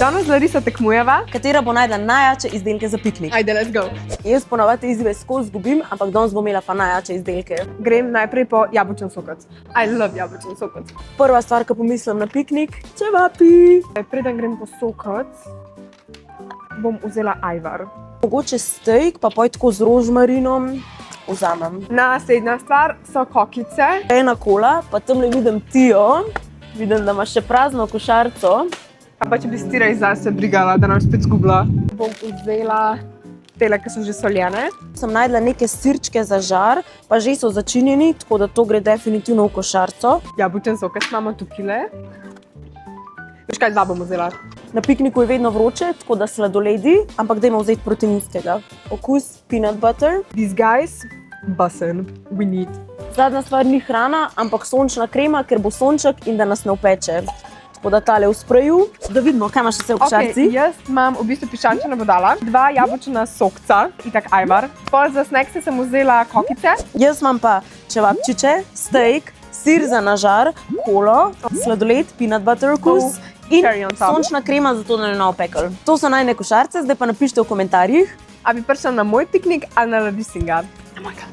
Danes z Lariso tekmujeva. Katera bo najdla najjače izdelke za piknik? Ajde, let's go. Jaz ponavadi izzive skozi izgubim, ampak danes bom imela pa najjače izdelke. Grem najprej po jabolčen sokac. I love jabolčen sokac. Prva stvar, ko pomislim na piknik, čevapi. Preden grem po sokac, bom vzela ajvar. Mogoče steak, pa poj tako z rožmarinom vzamem. Naslednja stvar so kokice. Ena kola, pa tamle vidim Tijo. Vidim, da ima še prazno košarico. Pa če bi Stira iz zase brigala, da nam spet zgubila. Bom vzela tele, ki so že soljene. Sem najdla neke sirčke za žar, pa že so začinjeni, tako da to gre definitivno v košarico. Jabolčen sokac imamo tukaj. Veš kaj, dva bom vzela. Na pikniku je vedno vroče, tako da sladoledi, ampak dajmo vzeti proteinskega. Okus peanut butter. These guys, bussin, we need. Zadnja stvar ni hrana, ampak sončna krema, ker bo sonček in da nas ne upeče. Tako da tale v spreju, da vidimo, kaj imaš vse v košarici. Jaz imam v bistvu piščančjena bodala, 2 jabolčna sokca, itak ajvar. Pol za snackse sem vzela kokice. Jaz imam pa čevapčiče, steak, sir za na žar, kolo, sladoled, peanut butter okus in cherry on top. sončna krema, zato da ne opekel. To so najne košarice, zdaj pa napišite v komentarjih. A bi prišla na moj piknik ali na Larisinga? Na mojega.